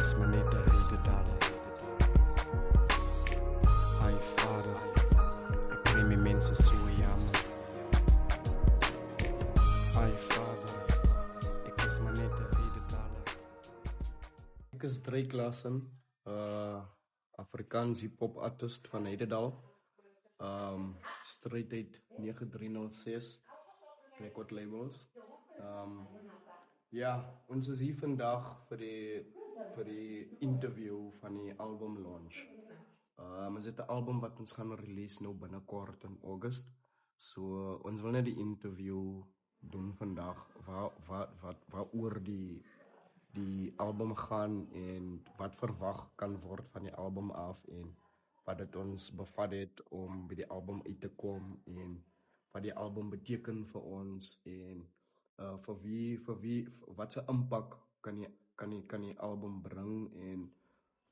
is maar net 'n rededale. Ai Vader, ek kry my mense so jammer. Ai Vader, ek is maar net 'n rededale. Ek is Drake Klassen, Afrikaans hip-hop artist van Heidedal. Straight uit 9306 record labels. Ja, ons is hier vandag vir die interview van die album launch. Ons het 'n album wat ons gaan release nou binnekort in August. So ons wil net die interview doen vandag waar oor die album gaan en wat verwag kan word van die album af en wat dit ons bevat het om by die album uit te kom en wat die album beteken vir ons en vir wie wat se impak kan die album bring en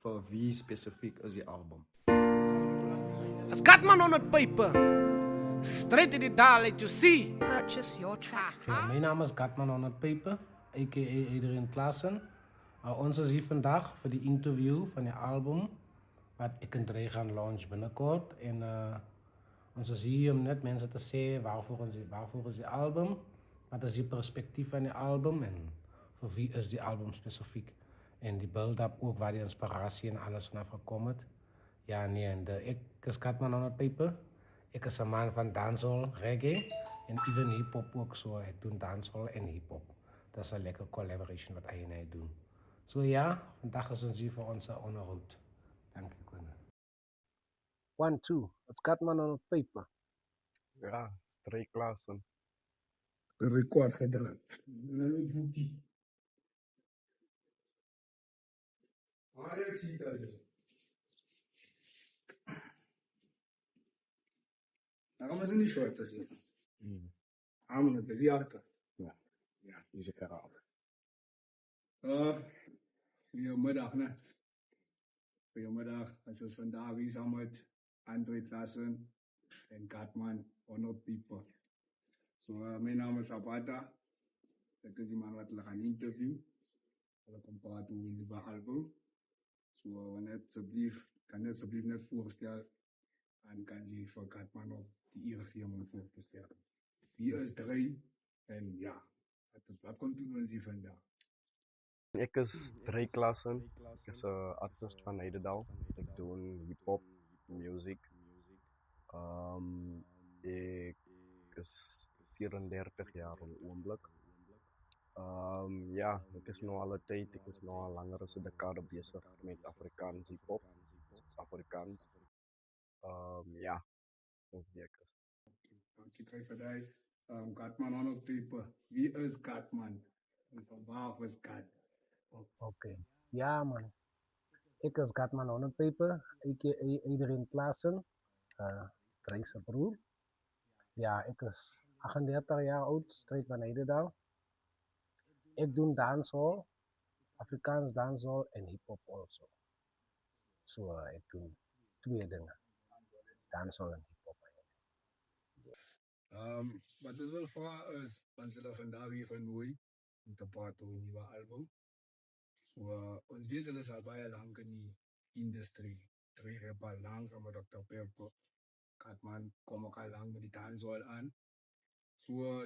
vir wie spesifiek is die album. As Gatman on het paper, straight in the dial, let you see. Purchase your tracks. Mijn naam is Gatman on het paper, a.k.a. Adrian Klassen. Ons is hier vandaag voor die interview van die album, wat ik en Dre gaan launch binnenkort. En ons is hier om net mensen te zeggen waarvoor is die album, wat is die perspectief van die album en voor wie is die album specifiek. En die build-up ook, waar die inspiratie en alles vanaf gekomen het. Ja, nee, en ik is Gatman on het paper. Ik is een man van dancehall, reggae en even hip-hop ook zo. Ik doe dancehall en hip-hop. Dat is een lekker collaboration wat hij en hij doen. Zo ja, vandaag is ons hier voor onze onderhoud. Dank je, Koen. 1, 2, it's Gatman on het paper. Ja, Drake Klassen. Record gedrukt. Ik zie het. Waarom is het niet short te zien? Het is achter. Ja, die is ik herhaald. Goedemiddag, ne? Goedemiddag. Het is vandaag hier samen met André Klassen en Gatman 100 people. Mijn naam is Abata. Ik is iemand wat we gaan interview. We gaan praten over het nieuwe album. Kan je alsjeblieft net voorstellen en kan je voor Gatman op die eer geven om voor te stellen. Wie is Dre en ja, wat komt u doen vandaag? Ik is Drake Klassen. Ik is een artist van Heidedal. Ik doe hip-hop, music. Ik is 34 jaar op het ogenblik. Ja, ik is nu al een tijd, ik is nu al langer als een decade bezig met Afrikaans hip-hop. Dus Afrikaans. Ja, dat is wie ik is. Dank je, Dre, voor dat. Gatman 100 people. Wie is Gatman? En van waar is Gat? Oké. Ja, man. Ik is Gatman on het paper, a.k.a. Adrian Klassen. Dre's broer. Ja, ik is 38 jaar oud, streek van Heidedal. Ik doe dancehall, Afrikaans dancehall en hip-hop also. So, ik doe 2 dingen. Dancehall en hip-hop. Wat is wel vraag is, want zullen vandaag hier van Nooi om te praten over een nieuwe album. Ons weet dat al baie lang in die industrie. Dre rap al lang van Dr. Pepper. Gatman kom ook al lang met die dancehall aan.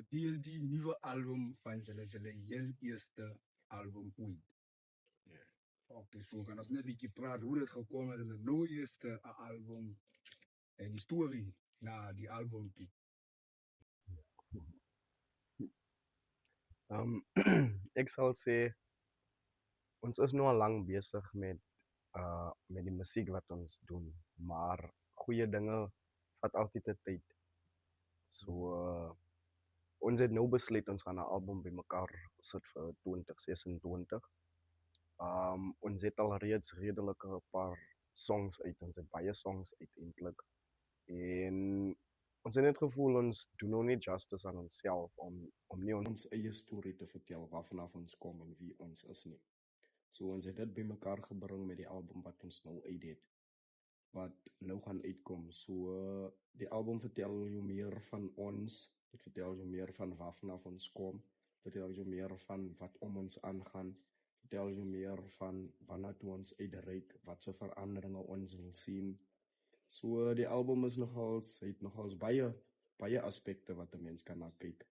Die is die nieuwe album van jullie heel eerste album ooit. Oké, so kan ons net een beetje praten hoe het gekomen is in het nou eerste album en die story na die album toe. Ik zal zeggen, ons is nu al lang bezig met die muziek wat ons doen. Maar goede dingen vat altijd de tijd. Ons het nou besluit, ons gaan een album bij elkaar sit vir 2026. Ons het al reeds redelijk een paar songs uit, ons het baie songs uiteindelijk. En ons het net gevoel, ons doen nou niet justice aan onszelf, om nie Ons eie storie te vertel waarvanaf ons kom en wie ons is nie. So ons het dit by mekaar gebring met die album wat ons nou uit het. Wat nou gaan uitkom. So die album vertel jou meer van ons, dit vertel jou meer van waarvanaf ons kom, vertel jou meer van wat om ons aangaan, vertel jy meer van wanneer toe ons uitreik, wat se veranderinge ons wil sien. So die album is het nogals baie aspekte wat 'n mens kan na kyk.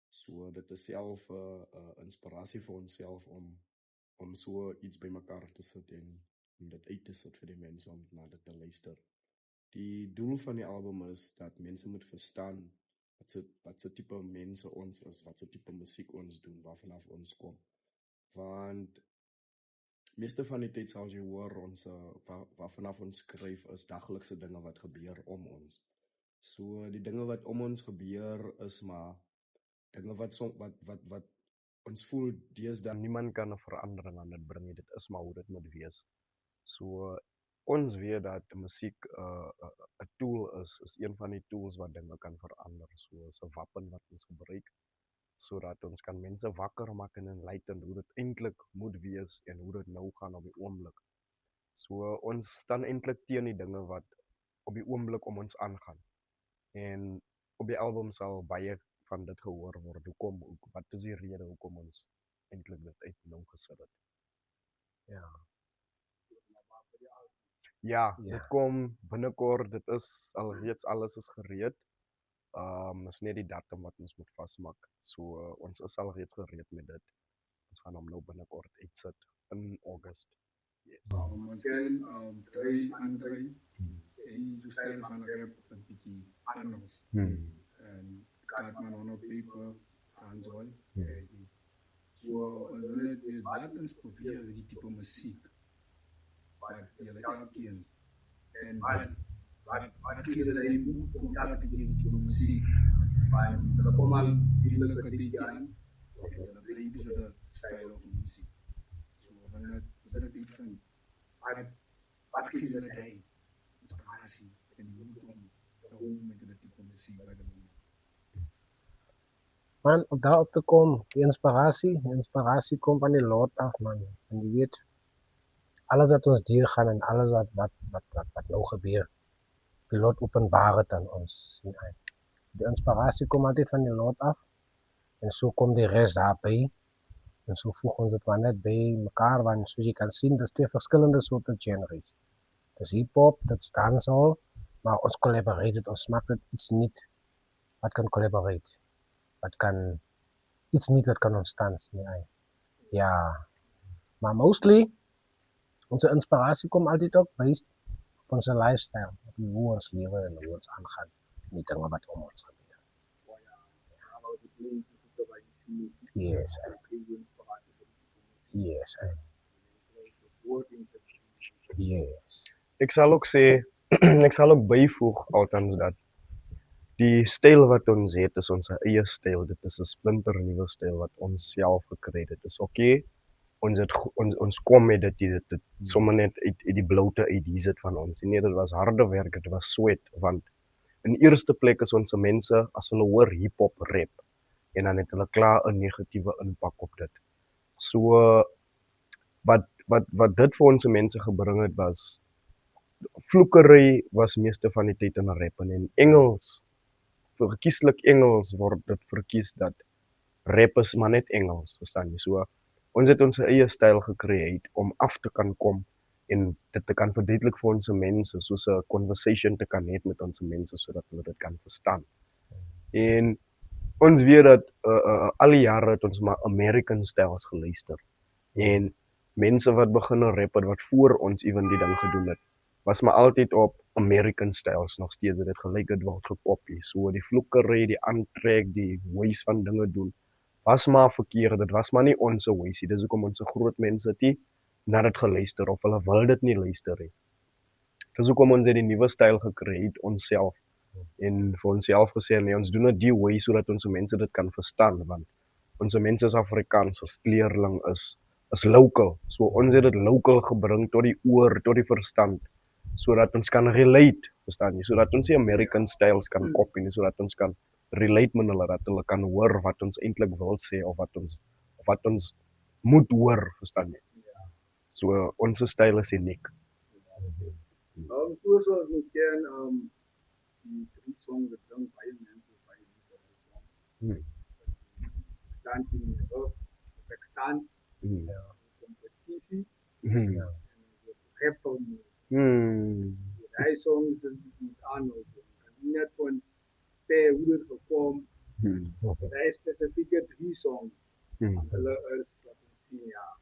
So dit is self 'n inspirasie vir onsself om so iets bymekaar te sit en om dit uit te sit vir die mense om na dit te luister. Die doel van die album is dat mense moet verstaan wat se tipe mense ons is, wat se tipe musiek ons doen, waarvanaf ons kom. Want meeste van die tyd sal jy hoor ons waarvanaf ons skryf is daglikse dinge wat gebeur om ons. So die dinge wat om ons gebeur is maar dinge wat ons voel deesdae niemand kan 'n verandering aan dit bring nie. Dit is maar hoe dit moet wees. So ons weet dat musiek 'n tool is een van die tools wat dinge kan verander. So is 'n wapen wat ons gebruik sodat ons kan mense wakker maak en enlighten hoe dit eintlik moet wees en hoe dit nou gaan op die oomblik. So ons staan eintlik teen die dinge wat op die oomblik om ons aangaan. En op die album sal baie van dit gehoor word. Wat is die rede hoekom ons eintlik dit uit nou gesit het? Ja, dit kom binnekort. Dit is alreeds alles is gereed. Is net die datum wat ons moet vasmaak. So ons is alreeds gereed met dit. Ons gaan hom nou binnekort uitsit in August. Yes. Ons ken Andre en die stijl van rap is 'n bietjie anders. En Cartman on paper, dancehall. So ons wil net weer laat ons probeer die tipe musiek wat julle elkeen en wat gee julle die moed om elke keer die tipe musiek want dat kom al heerlijke beetje aan en dan blijf je de stijl of muziek. So wanneer het iets van wat gee julle die inspiratie en die moed om te doen met die tipe muziek wat julle doen. Man, om daarop te komen, die inspiratie komt van die Lord af, man. En je weet, alles wat ons dier gaan en alles wat nou gebeurt, die Lord openbaar het aan ons. Die inspiratie komt altijd van die Lord af. En zo komt die rest daarbij. En zo voegen ons het maar net bij elkaar, want zoals je kan zien, dat is twee verschillende soorten genres. Dat is hip-hop, dat is dancehall, maar ons collaborate, ons maakt het iets niet wat kan collaborate. Iets niet wat kan ontstaan. Nee. Ja, maar mostly, onze inspiratie komt altijd ook based op onze lifestyle, op hoe ons leven en hoe ons aangaan. Niet dingen wat om ons gebeurt. Yes. Yes. Yes. Ek sal ook byvoeg althans dat die styl wat ons het is ons eie styl. Dit is 'n splinternuwe styl wat ons self gekry het. Dit is okay. Ons kom met dit sommer net uit die bloute uit hier van ons. Nee, dit was harde werk, dit was sweat want in eerste plek is ons mense as hulle hoor hip-hop rap en dan het hulle klaar 'n negatiewe impak op dit. So wat dit vir ons mense gebring het was vloekery was meeste van die tyd in rap en in Engels verkieslik Engels word dit verkies dat rap is maar net Engels, verstaan jy? So ons het ons eie styl gekreëer om af te kan kom en dit te kan verduidelik vir ons mense, soos 'n conversation te kan hê met ons mense sodat hulle dit kan verstaan. En ons weet dat al die jare het ons maar American styles geluister. En mense wat begin rap het wat voor ons ewen die ding gedoen het, was maar altyd op American styles nog steeds, dit gelyk het word gekopie. So die vloekery, die aantrek, die ways van dinge doen, was maar verkeerd, dit was maar nie ons ways nie. Dis hoekom ons groot mense het na dit geluister of hulle wil dit nie luister nie. Dis hoekom ons die nuwe styl gekry het onsself en vir onsself gesê nee, ons doen dit die way sodat ons mense dit kan verstaan want ons mense is Afrikaans, as kleerling is local. So ons het dit local gebring tot die oor, tot die verstand sodat ons kan relate, verstaan jy? Sodat ons die American styles kan kopie nie, sodat ons kan relate met hulle, dat hulle kan hoor wat ons eintlik wil sê of wat ons moet hoor, verstaan jy? So ons styl is uniek. Soos ons moet ken, die 3 songs wat dan baie mense baie lief staan in die rug, ek staan competisie. Mhm. Rap van hij songs is iets anders. En net ons zei hoe het gekomen. Hij specifieke 3 songs. Hulle is, laat ons zien, ja.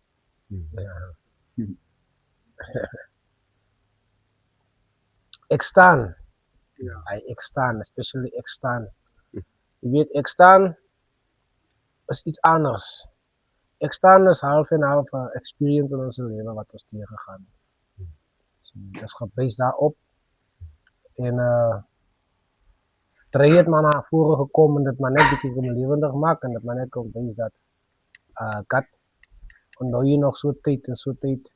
Ek staan. Ja. Ek staan, especially ek staan. Je weet, ek staan is iets anders. Ek staan is half en half experience in ons leven wat ons tegengaan. So, dat is gebaseerd daarop. En drie het maar naar voren gekomen dat maar net een beetje levendig maakt en dat maar net komt bezig dat kat, onthou je nog zo'n tijd en zo'n tijd.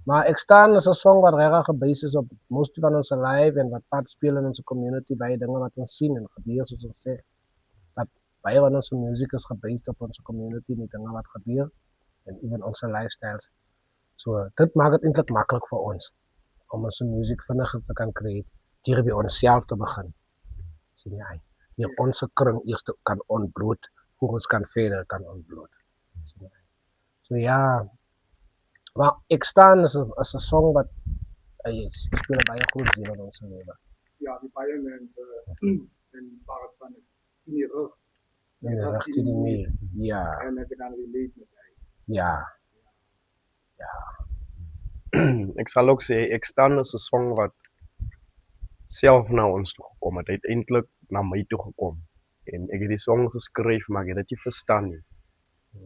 Maar ek staan is een song wat erg gebaseerd is op most van onze live en wat part spelen in onze community bij dingen wat ons zien en gebeuren zoals ons zegt. Dat bij van onze muziek is gebaseerd op onze community, die dingen wat gebeuren en even onze lifestyles. So, dit maakt het eintlik makkelijk voor ons om onze muziek vinniger te kan creëren, hier bij onszelf te beginnen. Sien jy? Hier onze kring eerst kan ontbloot, voor ons kan verder kan ontbloot. Sien jy? So ja, maar ek staan is een song wat speel baie groot deel in ons leven. Ja, die baie mensen in part van het in die rug. In de rug die meer. Ja. En mensen gaan relate met hij. Ja. Ek sal ook sê ek staan is 'n song wat self na ons toe gekom het. Hy het eintlik na my toe gekom. En ek het die song geskryf, maar ek het dit nie verstaan nie.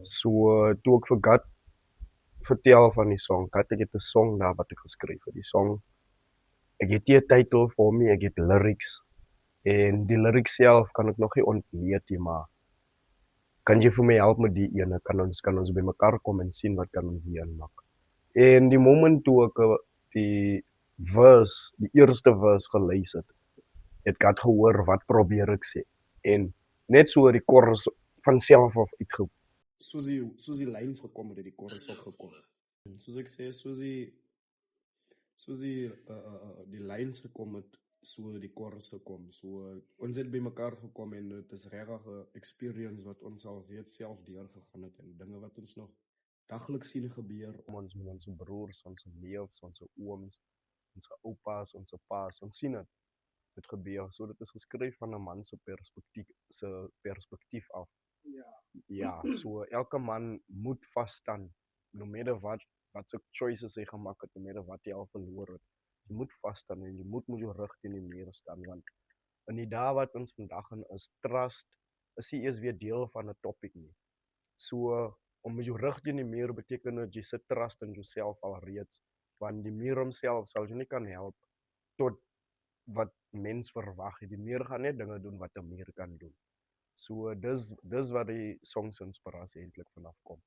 So toe ek vir Gat vertel van die song, Gat ek het 'n song daar wat ek geskryf het. Die song, ek het nie 'n titel vir hom nie, ek het lyrics. En die lyrics self kan ek nog nie ontleed nie, maar kan jy vir my help met die ene? Kan ons by mekaar kom en sien wat kan ons hier maak? En die moment toe ek die eerste verse gelees het Gat gehoor wat probeer ek sê. En net so die chorus van self af uitgekom. Soos die lines gekom het, die chorus ook gekom. Soos ek sê, soos die lines gekom het, so die chorus gekom. So ons het by mekaar gekom en dit is regtig 'n experience wat ons al reeds self deurgegaan het en dinge wat ons nog dagliks sien gebeur Om ons met ons broers, ons neefs, ons ooms, ons oupas, ons paas, ons sien dit gebeur. So dit is geskryf van 'n man se perspektief af. Ja, so elke man moet vas staan, no matter wat se choices hy gemaak het, no matter wat hy al verloor het. Jy moet vas staan en jy moet met jou rug teen die muur staan, want in die dae wat ons vandag in is, trust is nie eers weer deel van 'n topic nie. So om met jou rug teen die muur beteken dat jy sit trust in jouself alreeds, want die muur homself sal jou nie kan help tot wat mens verwag het. Die muur gaan net dinge doen wat 'n muur kan doen. So dis wat die song se inspirasie eintlik vanaf kom.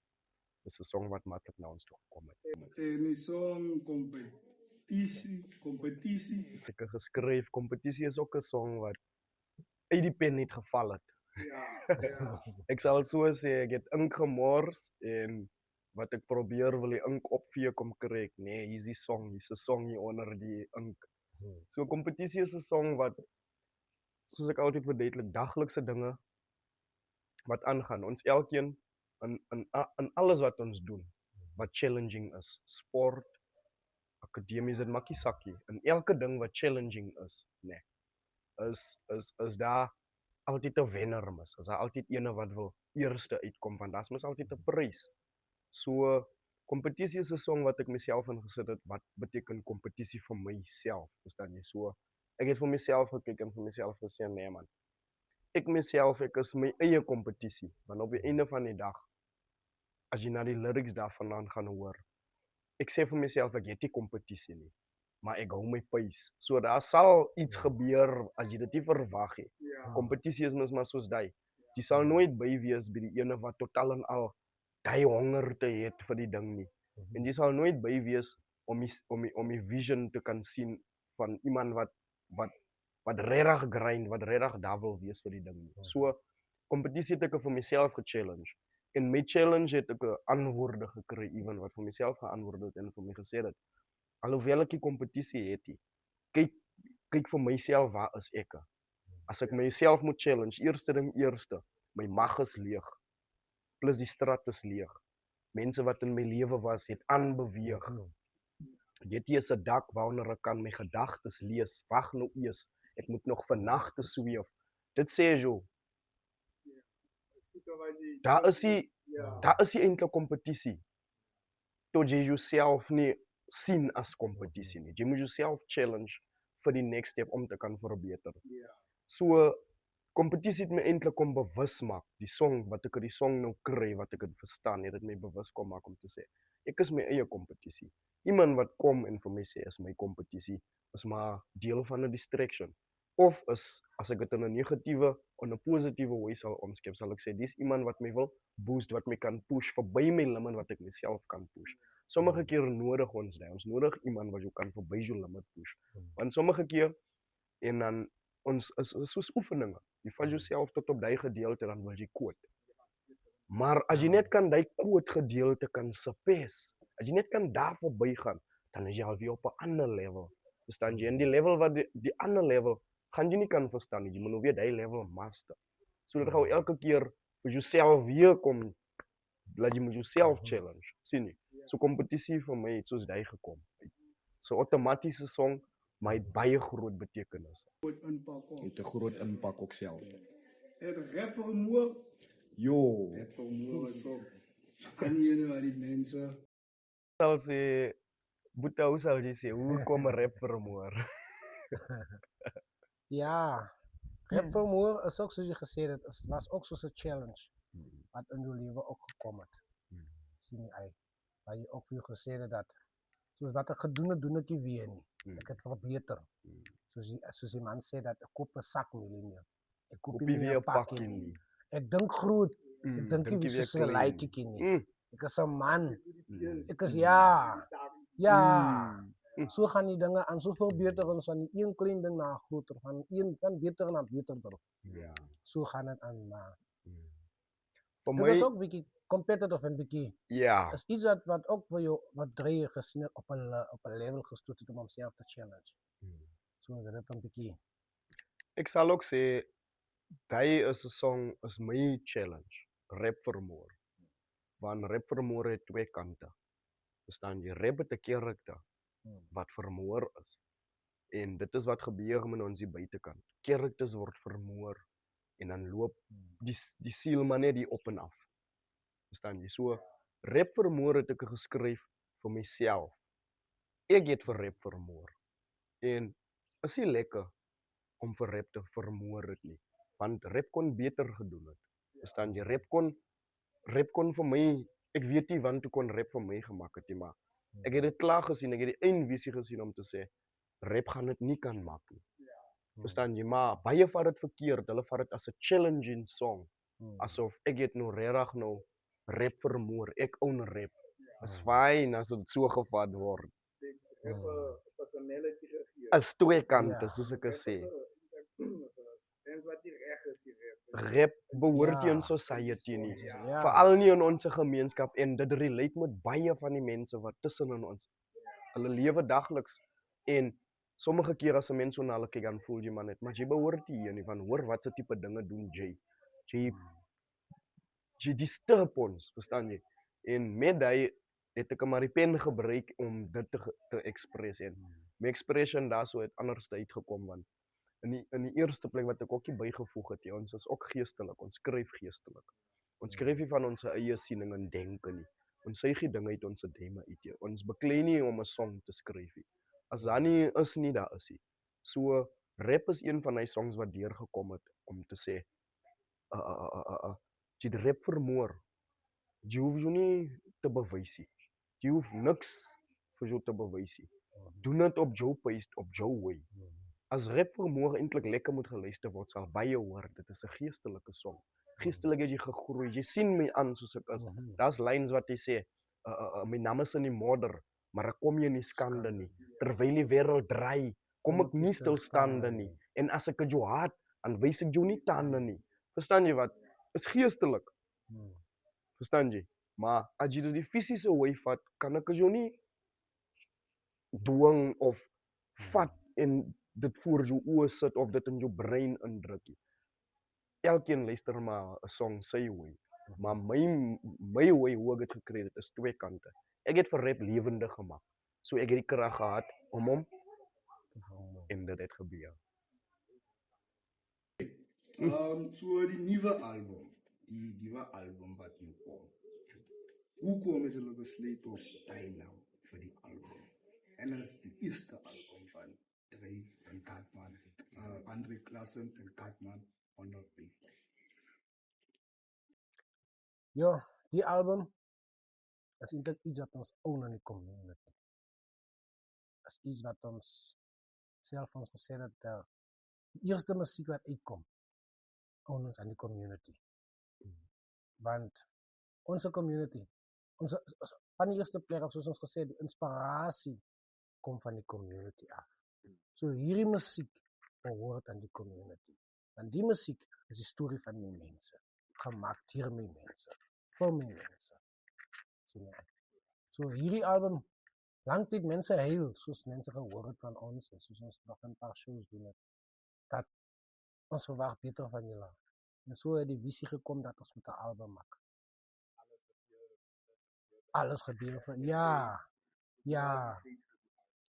Dis 'n song wat maklik na ons toe gekom het. En die song competitie. Ek het geskryf, kompetisie is ook 'n song wat uit die pen net geval het. Ja. Ek sal so sê, ek het ink gemors en wat ek probeer wil die ink opvee kom kry. Nee, hier's die song, hier's 'n song hier onder die ink. So kompetisie is 'n song wat, soos ek altyd verduidelik, daglikse dinge wat aangaan. Ons elkeen in alles wat ons doen, wat challenging is. Sport, akademies, dit maak nie sakkie. In elke ding wat challenging is, nee, is daar altyd 'n wenner mis. Is daar altyd ene wat wil eerste uitkom, want daar's mos altyd 'n prys. So kompetisie is 'n song wat ek myself ingesit het, wat beteken kompetisie vir myself, verstaan jy? So ek het vir myself gekyk en vir myself gesê, nee man, ek is my eie kompetisie, want op die einde van die dag, as jy na die lyrics daarvandaan gaan hoor, ek sê vir myself, ek het nie kompetisie nie, maar ek hou my pace. So daar sal iets gebeur as jy dit nie verwag nie. Kompetisie is mos maar soos jy. Jy sal nooit by wees by die ene wat totaal en al die honger te het vir die ding nie. En jy sal nooit by wees om die vision te kan sien van iemand wat regtig grind, wat regtig daar wil wees vir die ding nie. So kompetisie het ek vir myself gechallenge. En my challenge het ek 'n antwoorde gekry, ewen wat vir myself geantwoord het en vir my gesê het, alhoewel ek die kompetisie het, kyk vir myself, waar is ek? As ek myself moet challenge, eerste ding, my mag is leeg, plus die straat is leeg. mense wat in my lewe was, het aanbeweeg. Dit hier is 'n dak waaronder ek kan my gedagtes lees. Wag nou eers, ek moet nog vannagte sweef. Dit sê jy, daar is nie eintlik kompetisie. Tot jy jouself nie sien as kompetisie nie. Jy moet jouself challenge vir die next step om te kan verbeter. So kompetisie het my eintlik kom bewus maak. Die song wat ek uit die song nou kry, wat ek het verstaan, het dit my bewus kom maak om te sê, ek is my eie kompetisie. Iemand wat kom en vir my sê is my kompetisie, is maar deel van 'n distraction. Of is, as ek dit in 'n negatiewe of 'n positiewe way sal omskep, sal ek sê dis iemand wat my wil boost, wat my kan push verby my limit wat ek myself kan push. Sommige keer nodig ons dit. Ons nodig iemand wat jou kan verby jou limit push. Want sommige keer en dan ons is soos oefeninge. Jy vat jouself tot op daai gedeelte dan wil jy quote. Maar as jy net kan daai quote gedeelte kan surpass, as jy net kan daar verbygaan, dan is jy al weer op 'n ander level. Verstaan jy? En die level wat die ander level gaan jy nie kan verstaan nie. Jy moet nou weer daai level master. Sodat jy elke keer vir jouself weer kom, dat jy moet jouself challenge. Sien jy? So kompetisie vir my het soos daai gekom. So outomatiese song, maar het baie groot betekenis. Groot impak op. Het 'n groot impak ook self. Het rap vermoor. Jo, Rap vermoor is ook. Kan nie nou aan die mense. Sal sê, Boeta, hoe sal jy sê, hoe kom 'n rap vermoor? Ja, rap vermoor is ook soos jy gesê het, het was ook soos 'n challenge wat in jou lewe ook gekom het. Sien jy uit? Waar jy ook vir jou gesê het dat soos wat ek gedoen het, doen ek nie weer nie. Ek het verbeter. Soos die man sê dat ek koop 'n sak mielie. Ek koop nie meer 'n pakkie nie. Ek dink groot. Ek dink nie soos 'n leitetjie nie. Ek is 'n man. Ek is ja. So gaan die dinge aan, soveel beter ons van die een klein ding na groter, van een van beter na beterder. Ja. So gaan dit aan maar. Vir Dit my, is ook bietjie competitive en bietjie ja, is iets wat ook vir jou wat drie gesien het op 'n level gestoot het om homself te challenge. So dit het 'n bietjie. ek sal ook sê, daai is 'n song, is my challenge. Rap vermoor. Want rap vermoor het twee kante. Verstaan jy? Rap het 'n karakter wat vermoor is. En dit is wat gebeur met ons die buitekant. Karakters word vermoor en dan loop die siel maar net die op en af. Verstaan jy? So rap vermoor het ek geskryf vir myself. Ek het vir rap vermoor. En is nie lekker om vir rap te vermoor het nie. Want rap kon beter gedoen het. Verstaan jy? Rap kon vir my, ek weet nie want toe kon rap vir my gemaak het nie, maar ek het dit klaar gesien, ek het die eindvisie gesien om te sê, rap gaan dit nie kan maak nie. Verstaan jy? Maar baie vat dit verkeerd. Hulle vat dit as 'n challenging song. Asof ek het nou regtig nou rap vermoor. Ek own rap. Is fyn as dit so gevat word. Personality gegee. As twee kante, soos ek sê. Wat die reg is die rap. Rap behoort nie in society nie. Veral nie in ons gemeenskap en dit relate met baie van die mense wat tussen in ons. Hulle lewe dagliks en sommige kere as 'n mens so na hulle kyk dan voel jy maar net, maar jy behoort nie hier nie, van hoor wat se tipe dinge doen jy. Jy disturb ons, verstaan jy? En met daai het ek maar die pen gebruik om dit te express en my expression daar so het anders uitgekom want in die eerste plek wat ek ook nie bygevoeg het, ons is ook geestelik, ons skryf geestelik. Ons skryf nie van ons eie siening en denke nie. Ons sê nie dinge uit ons demme uit. Ons beklei nie om 'n song te skryf nie. As daar nie is nie, daar is nie. So rap is een van die songs wat deurgekom het om te sê jy die rap vermoor. Jy hoef jou nie te bewys nie. Jy hoef niks vir jou te bewys nie. Doen dit op jou pace, op jou way. As rap vermoor eintlik lekker moet geluister word, sal baie hoor. Dit is 'n geestelike song. Geestelik het jy gegroei. Jy sien my aan soos ek is. Daar's lines wat jy sê, my naam is in die modder, maar ek kom jy nie skande nie. Terwyl die wêreld draai, kom ek nie stilstande nie. En as ek jou haat, dan wys ek jou nie tande nie. Verstaan jy wat? Is geestelik. Verstaan jy? Maar as jy dit die fisiese way vat, kan ek jou nie dwing of vat en dit voor jou oë sit of dit in jou brein indruk nie. Elkeen luister maar 'n song sy way. Maar my way hoe ek dit gekry het is twee kante. Ek het vir rap lewendig gemaak. So ek het die krag gehad om hom en dit het gebeur. So die nuwe album wat nu kom. Hoe kom het hulle besluit op die naam vir die album? En dat is die eerste album van Dre en Katman, André Klassen en Katman on the beat. Ja, die album is eintlik iets wat ons own in die community. Is iets wat ons self ons gesê dat die eerste musiek wat uitkom, own ons aan die community. Want onze community, van die eerste plek af, soos ons gesê, die inspirasie kom van die community af. So hierdie musiek behoort aan die community. Want die musiek is die storie van die mense, gemaak deur my mense, vir my mense. So hierdie album, lang tyd mense huil, soos mense gehoor het van ons, en soos ons nog 'n paar shows doen het, dat ons verwag beter van julle. En so het die visie gekom dat ons met 'n album maak. Alles gebeur vir ja.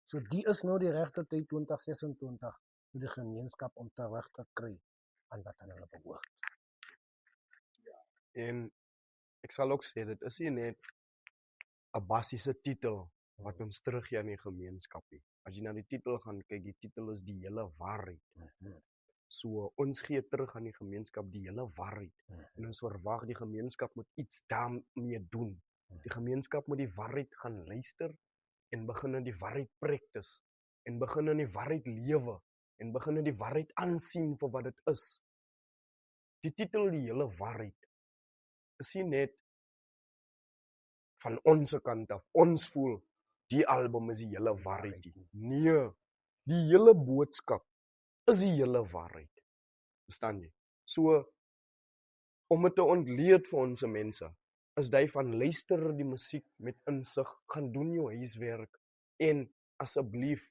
So die is nou die regte tyd 2026 vir die gemeenskap om terug te kry aan wat aan hulle behoort. En ek sal ook sê dit is nie net 'n basiese titel wat ons teruggee aan die gemeenskap nie. As jy na die titel gaan kyk, die titel is die hele waarheid. So ons gee terug aan die gemeenskap die hele waarheid. En ons verwag die gemeenskap moet iets daarmee doen. Die gemeenskap moet die waarheid gaan luister en begin in die waarheid practice en begin in die waarheid lewe en begin in die waarheid aansien vir wat dit is. Die titel die hele waarheid is nie net van ons kant af. Ons voel die album is die hele waarheid. Nee, die hele boodskap is die hele waarheid. Verstaan jy? So om dit te ontleed vir ons mense is jy van luister die musiek met insig, gaan doen jou huiswerk en asseblief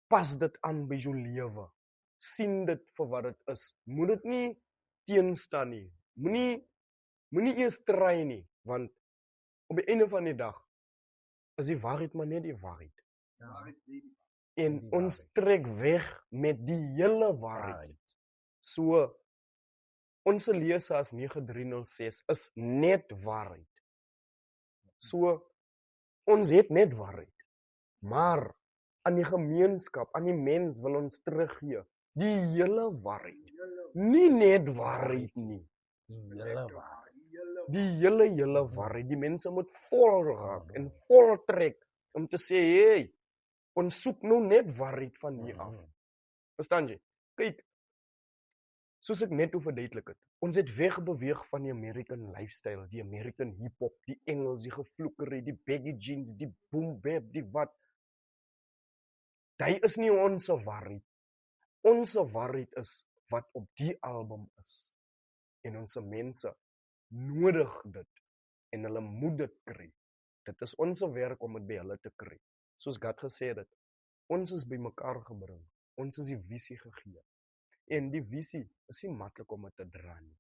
pas dit aan by jou lewe. Sien dit vir wat dit is. Moet dit nie teenstaan nie. Moenie eers try nie, want op die einde van die dag is die waarheid maar net die waarheid. En ons trek weg met die hele waarheid. So ons lese as 9306 is net waarheid. So ons het net waarheid. Maar aan die gemeenskap, aan die mens wil ons teruggee die hele waarheid. Nie net waarheid nie. Die hele waarheid. Die hele waarheid. Die mense moet vol raak en vol trek om te sê, hey, ons soek nou net waarheid van hier af. Verstaan jy? Kyk, soos ek net verduidelik het, ons het wegbeweeg van die American lifestyle, die American hip-hop, die Engels, die gevloekery, die baggy jeans, die boom bap, die wat. Dit is nie ons waarheid. Ons waarheid is wat op die album is. En ons mense nodig dit en hulle moet dit kry. Dit is ons werk om dit by hulle te kry. Soos God gesê het, ons is by mekaar gebring. Ons is die visie gegee. En die visie is nie maklik om dit te dra nie.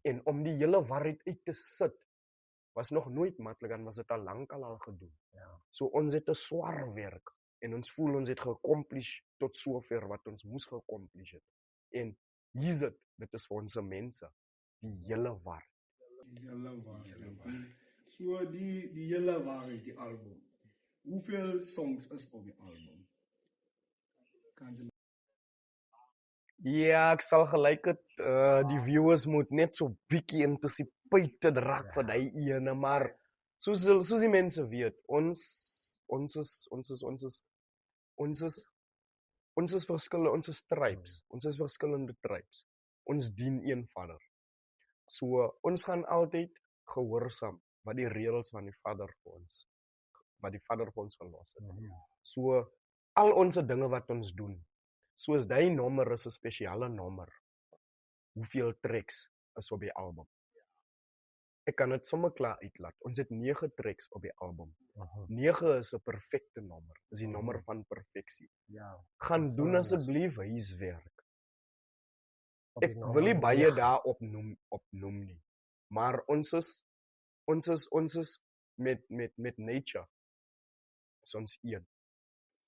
En om die hele waarheid uit te sit, was nog nooit maklik en was dit al lankal al gedoen. So ons het 'n swaar werk en ons voel ons het geaccomplish tot sover wat ons moes geaccomplish het. En hier is dit is vir ons mense, die hele waarheid. Die hele waarheid. So die hele waarheid, die album. Hoeveel songs is op die album? Kan jy Ja, ek sal gelyk het, die viewers moet net so bietjie anticipated raak vir die ene, maar soos die mense weet, ons is verskillende, ons is tribes, ons is verskillende tribes. Ons dien een Vader. So ons gaan altyd gehoorsaam wat die reëls van die Vader vir ons, wat die Vader vir ons gelos het. So al ons dinge wat ons doen, soos die nommer is 'n spesiale nommer. Hoeveel tracks is op die album? Ek kan dit sommer klaar uitlaat. Ons het 9 tracks op die album. 9 is 'n perfekte nommer. Dis die nommer van perfeksie. Gaan doen asseblief huiswerk. Ek wil nie baie daar opnoem nie. Maar ons is met nature. Is ons een.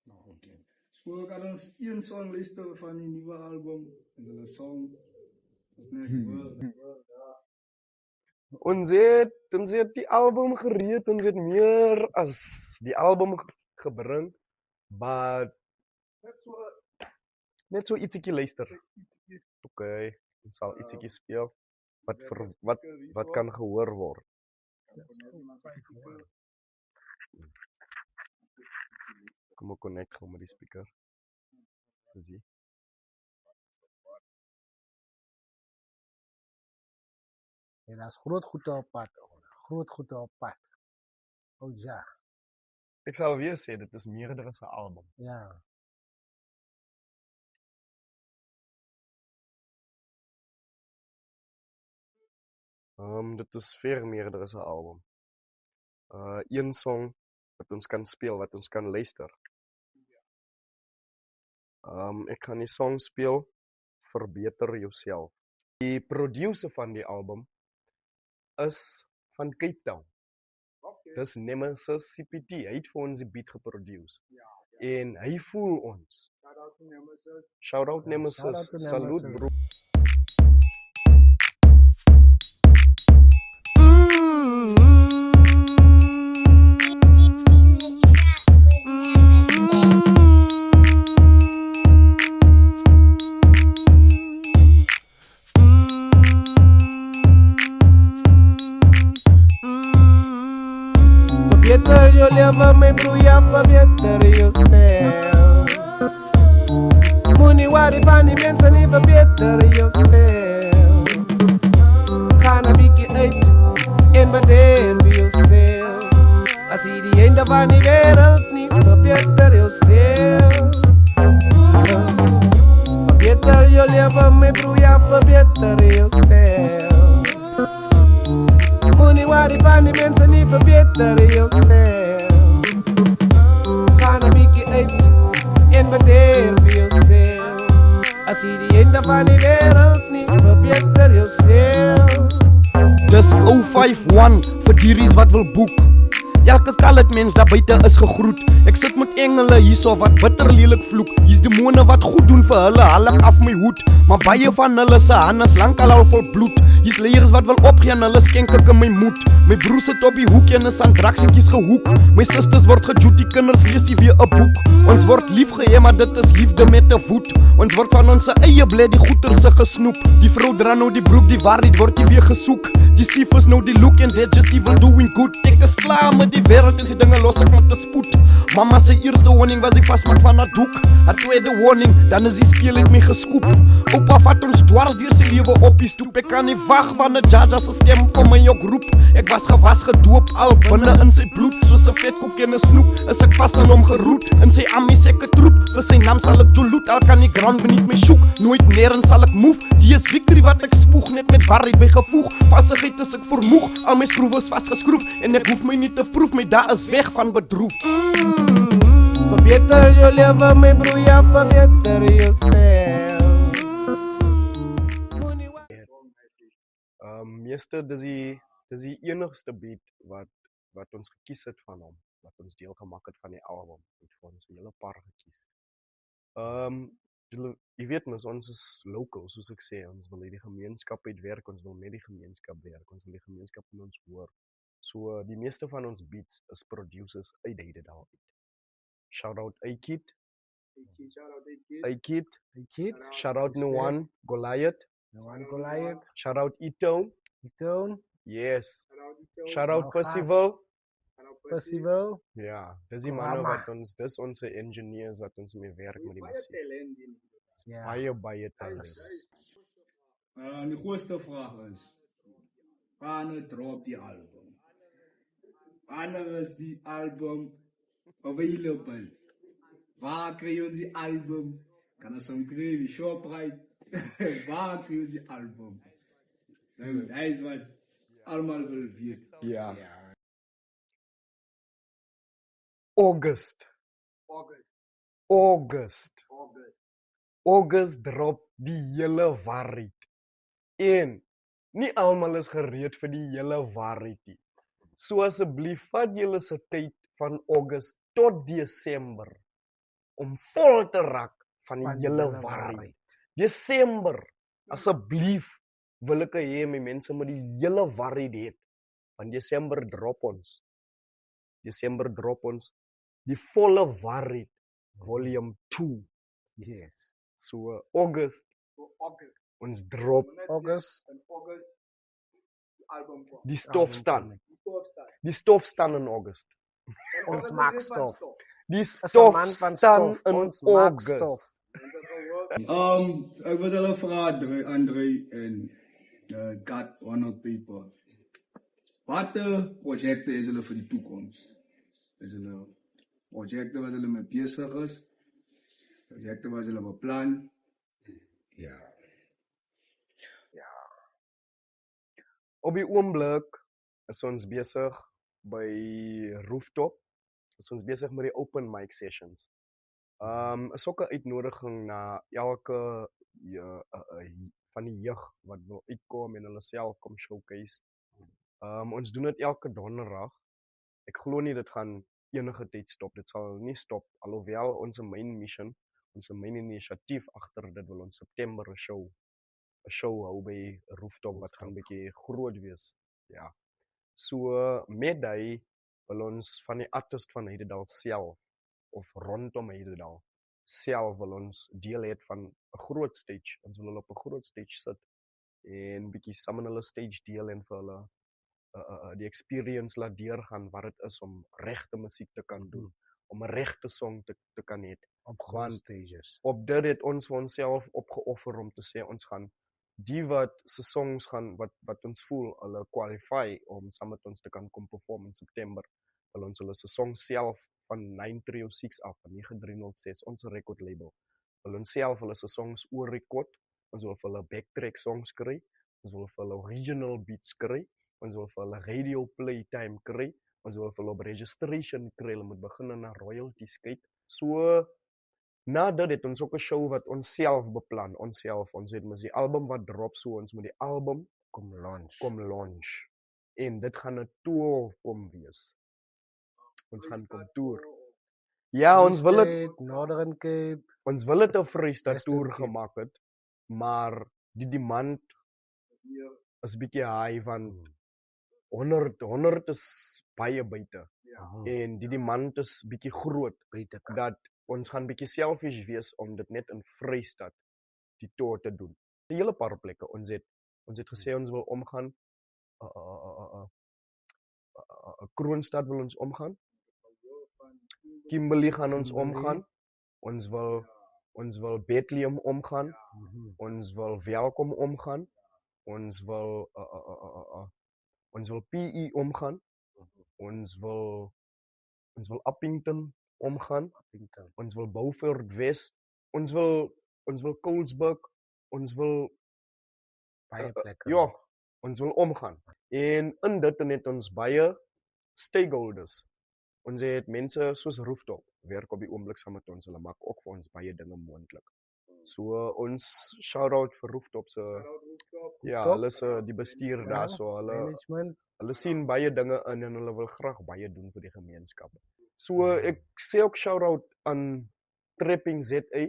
Nou, okay. So kan ons een song luister van die nuwe album. Is hulle song is net Ons het die album gereed, ons het meer as die album gebring, but net so ietsiekie luister. Okay, ons sal ietsiekie speel wat kan gehoor word. Kom ek connect gou met die speaker. Zie. Ja, dat is groot goed op pad. Groot goed op pad. Oh ja. Ek sal weer sê, dit is meerder as 'n album. Ja. Dit is veel meerder as 'n album. Een song wat ons kan speel, wat ons kan luister. Ek gaan die song speel, Verbeter Jouself. Die producer van die album is van Cape Town. Dis Nemesis CPT. Hy het vir ons die beat geproduce. En hy voel ons. Shout out Nemesis. Salute bro. Verbeter jou lewe, my broer, verbeter jouself. Moenie worry van die mense nie, verbeter jouself. Ga 'n bietjie uit en waardeer vir jouself. As jy die einde van die wêreld nie, verbeter jouself. Verbeter jou lewe, my broer, verbeter jouself. Moenie worry van die mense nie, verbeter jouself. Ga 'n bietjie uit en waardeer vir jouself. As jy die einde van die wêreld nie, verbeter jouself. Dis 051 vir dieries wat wil boek. Elke colored mens daar buite is gegroet. Ek sit met engele hierso wat bitter lelik vloek. Hier's demone wat goed doen vir hulle, haal ek af my hoed. Maar baie van hulle se hande is lankal al vol bloed. Hier's leiers wat wil opgee en hulle skenk ek in my moed. My broer sit op die hoek en is aan draksetjies gehoek. My susters word gejoet, die kinders lees hier weer 'n boek. Ons word lief gehê, maar dit is liefde met 'n voet. Ons word van ons eie bled die goeie se gesnoep. Die vrou dra nou die broek, die waarheid word hier weer gesoek. Die sief is nou die look and that's just evil doing good. Ek is klaar met die wêreld en sy dinge los ek met 'n spoed. Mama se eerste warning was ek vasmaak van haar doek. Haar tweede warning, dan is die speel het my geskoep. Oupa vat ons dwars deur sy lewe op die stoep. Ek kan nie wag van 'n Jaja se stem vir my ook roep. Ek was gewas gedoop al binne in sy bloed. Soos 'n vetkoek en 'n snoep is ek vas aan hom geroet. In sy ammies ek 'n troep. Vir sy naam sal ek joloot. Al kan die ground beneath my soek. Nooit nêrens sal ek move. Die is victory wat ek spoeg. Net met waarheid by gevoeg. Valsigheid is ek vermoeg. Al my skroewe is vasgeskroef. En ek hoef my nie te proef. My dae is weg van bedroef. Verbeter jou lewe, my broer, verbeter jouself. Moenie worry. Meeste dis die enigste beat wat ons gekies het van hom, wat ons deel gemaak het van die album. Het vir ons 'n hele paar gekies. Jy weet mens, ons is local, soos ek sê, ons wil die gemeenskap uitwerk, ons wil met die gemeenskap werk, ons wil die gemeenskap in ons hoor. So die meeste van ons beats is producers uit dit al uit. Shout out A-Kid, shout out Nuwan Goliath, shout out Ito, yes, shout out Percival. Ja, dis die manne wat ons, dis ons engineers wat ons mee werk met die musiek. Baie talent. Die grootste vraag is, wanneer drop die album? Wanneer is die album available? Waar kry ons die album? Kan ons hom kry die Shoprite? Waar kry ons die album? Nou, dat is wat allemaal wil weet. Ja. August drop die hele waarheid. En nie almal is gereed vir die hele waarheid nie. So asseblief, vat julle se tyd van Augustus tot Desember om vol te raak van die hele waarheid. Desember, asseblief, wil ek hê my mense moet die hele waarheid hê. Want Desember drop ons die volle waarheid, volume 2. Yes. So August, ons drop die stofstaan. Die stofstaan in August. Ons maak stof. Die Is 'n man van stofstaan stof. in Ons maak stof. August. Ek wil hulle vra Andre en Gat one of people. Watter projekte is hulle vir die toekoms? Is hulle projekte wat hulle mee besig is? Projekte wat hulle beplan? Ja. Op die oomblik is ons besig by Rooftop. Is ons besig met die open mic sessions. Is ook 'n uitnodiging na elke van die jeug wat wil uitkom en hulle self kom showcase. Ons doen dit elke donderdag. Ek glo nie dit gaan enige tyd stop. Dit sal nie stop alhoewel ons main mission, ons main inisiatief agter dit wil ons September 'n show hou by Rooftop wat gaan bietjie groot wees. Ja. So met hy wil ons van die artist van Heidedal self of rondom Heidedal self wil ons deel hê van 'n groot stage. Ons wil hulle op 'n groot stage sit en bietjie saam in hulle stage deel en vir hulle die experience laat deurgaan wat dit is om regte musiek te kan doen, om 'n regte song te kan hê. Op groot stages. Op dit het ons vir onsself opgeoffer om te sê ons gaan die wat se songs gaan wat ons voel hulle qualify om saam met ons te kan kom perform in September. Wil ons hulle se song self van 9306 af, van 9306, ons record label. Wil ons self hulle se songs oorrekord. Ons wil vir hulle backtrack songs kry. Ons wil vir hulle original beats kry. Ons wil vir hulle radio playtime kry. Ons wil vir hulle op registration kry. Hulle moet begin na royalties kyk. So na dit het ons ook 'n show wat ons self beplan. Ons het mos die album wat drop, so ons moet die album Kom launch. En dit gaan 'n tour kom wees. Ons gaan kom tour. Ja, ons wil dit Northern Cape. Ons wil dit 'n Vrystaat Western tour Cape. gemaak het, maar die demand is bietjie high van 100 is baie buite. En die demand is bietjie groot Buitekant. dat ons gaan bietjie selfish wees om dit net in Vrystaat die tour te doen. 'n Hele paar plekke. Ons het gesê ons wil omgaan. Kroonstad wil ons omgaan. Kimberley gaan ons omgaan. Ons wil Bethlehem omgaan. Ons wil Welkom omgaan. Ons wil PE omgaan. Ons wil Appington omgaan. Ons wil Beaufort West. Ons wil Colesburg. Ons wil Baie plekke. ja, ons wil omgaan. En in dit het ons baie stakeholders. Ons het mense soos Rooftop werk op die oomblik saam met ons. Hulle maak ook vir ons baie dinge moontlik. So ons shout-out vir Rooftop se ja, hulle is die bestuur daar so. Management. Hulle sien baie dinge in en hulle wil graag baie doen vir die gemeenskap. So ek sê ook shout-out aan Trapping ZA.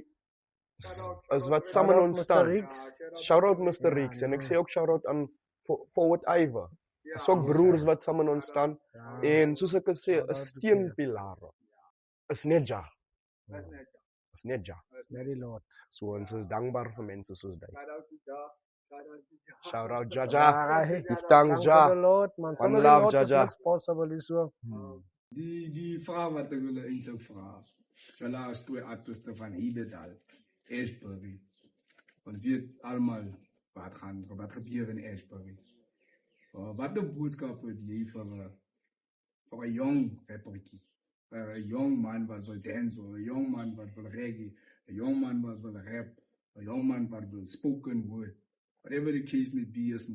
Is wat saam met ons staan. Shout-out Mr. Reeks en ek sê ook shout-out aan Forward Iver. Is ook broers wat saam met ons staan. En soos ek sê, 'n steunpilare is net ja. Is net ja. Very lot. So ons is dankbaar vir mense soos daai. Shout out Jaja. Give thanks Ja. One love Jaja. What's possible so. Die vraag wat ek wil eintlik vra. Hulle is twee artiste van Heidedal, Ashbury. Ons weet almal wat gebeur in Ashbury. Wat 'n boodskap het jy vir 'n jong rappertjie? 'n Jong man wat wil dance, 'n jong man wat wil reggae, 'n jong man wat wil rap, 'n jong man wat wil spoken word. Whatever the case may be, is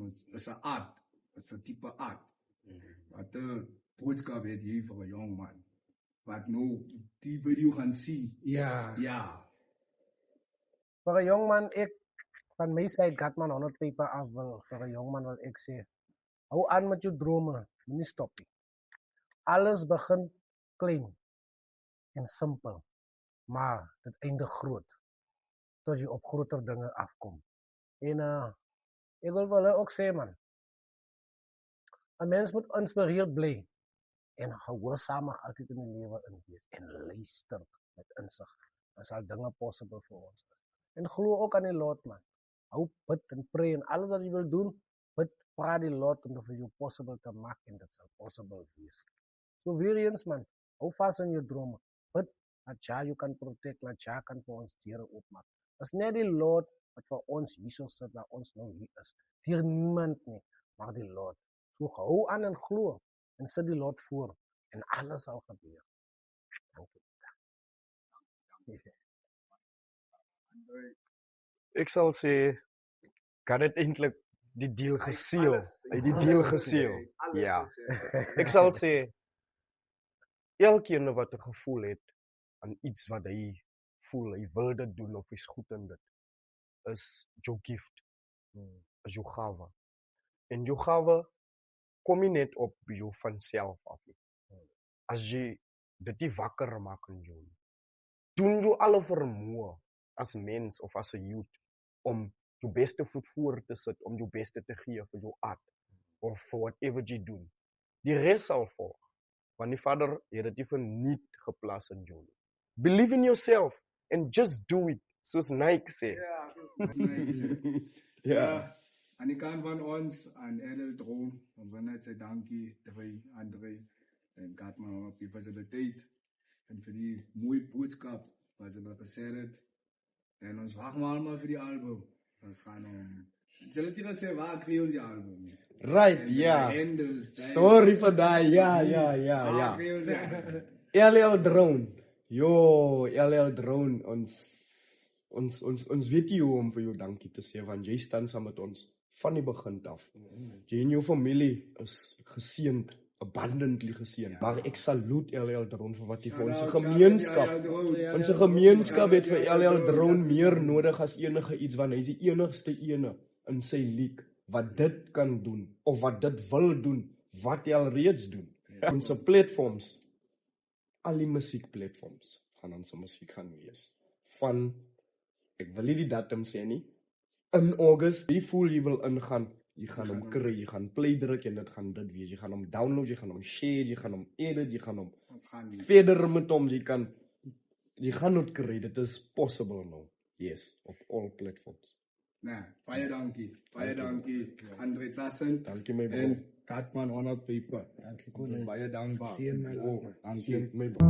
'n art. It's 'n tipe art. Wat 'n boodskap het jy vir 'n jong man wat nou die video gaan sien? Ja. Ja. Vir 'n jong man van my side Gatman 100 paper af wil vir 'n jong man wat ek sê, hou aan met jou drome, moenie stop nie. Alles begin klein en simpel, maar dit eindig groot tot jy op groter dinge afkom. En ek wil vir hulle ook sê man, 'n mens moet geïnspireerd bly en gehoorsaamig altyd in die lewe in wees en luister met insig. Dan sal dinge possible vir ons. En glo ook aan die Lord man. Hou bid en pray en alles wat jy wil doen, bid, praat die Lord om vir jou possible te maak en dit sal possible wees. So weer eens man, hou vas in jou drome. Bid, dat jy kan protect, dat jy kan vir ons deure oopmaak. Dis net die Lord wat vir ons hierso sit, dat ons nou hier is. Hier niemand nie, maar die Lord. So hou aan en glo en sit die Lord voor en alles sal gebeur. Dankie. Ek sal sê, God het eintlik die deal geseël. Hy het die deal geseël. Ja. Ek sal sê, elkeen wat 'n gevoel het aan iets wat hy voel, hy wil dit doen of hy's goed in dit, is jou gift, is jou gawe. En jou gawe kom nie net op jou van self af nie. As jy dit nie wakker maak in jou, doen jy alle vermoë as mens of as 'n youth om jou beste voet voor te sit, om jou beste te gee vir jou art of vir whatever jy doen. Die res sal volg, want die Vader het dit nie verniet geplas in jou. Believe in yourself and just do it, soos Nike sê. Ja, aan die kant van ons, aan LL Drone, ons wil net sê dankie, André en Gatman op die faciliteit en vir die mooie boodskap wat hulle gesê het. En ons wag maar allemaal vir die album. Ons gaan julle het nie gesê waar kry ons die album? Right, ja. Sorry vir daai. Ja. LL Drone. Yo, LL Drone, ons weet nie hoe om vir jou dankie te sê, want jy staan saam met ons van die begin af. Jy en jou familie is geseënd, abundantly geseënd. Maar ek salute LL Drone vir wat hy vir ons gemeenskap. Ons gemeenskap het vir LL Drone meer nodig as enige iets, want hy is die enigste ene in sy league wat dit kan doen, of wat dit wil doen, wat hy al reeds doen. Ons platforms, al die musiekplatforms gaan ons musiek gaan wees. Van, ek wil nie die datum sê nie, in August, die voel jy wil ingaan, jy gaan hom kry, jy gaan play druk en dit gaan dit wees, jy gaan hom download, jy gaan hom share, jy gaan hom edit, jy gaan hom verder met hom, jy gaan het kry, dit is possible now, yes, op all platforms. Nee, baie dankie, André Klassen, Dankie my bro. en Gatman 100 paper. Dankie, Ons is baie dankbaar. Sien my Oh, dankie. Sien my bro.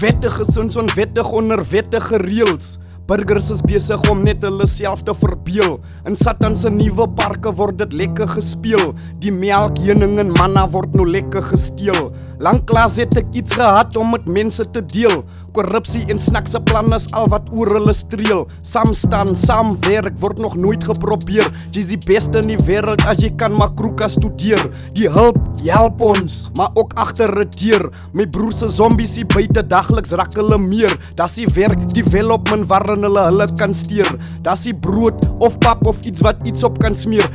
Wettig is ons onwettig onder wettige reëls. Burgers is besig om net hulle self te verbeel. In Satan se nuwe parke word dit lekker gespeel. Die melk, heuning en manna word nou lekker gesteel. Lanklaas het ek iets gehad om met mense te deel. Korrupsie en snaakse planne is al wat oor hulle streel. Saam staan, saam werk word nog nooit geprobeer. Jy's die beste in die wêreld as jy kan maar kroeka studeer. Die hulp help ons, maar ook agter 'n deur. My broer se zombies hier buite dagliks raak hulle meer. Das die werk, development waarin hulle kan steer. Das die brood of pap of iets wat iets op kan smeer.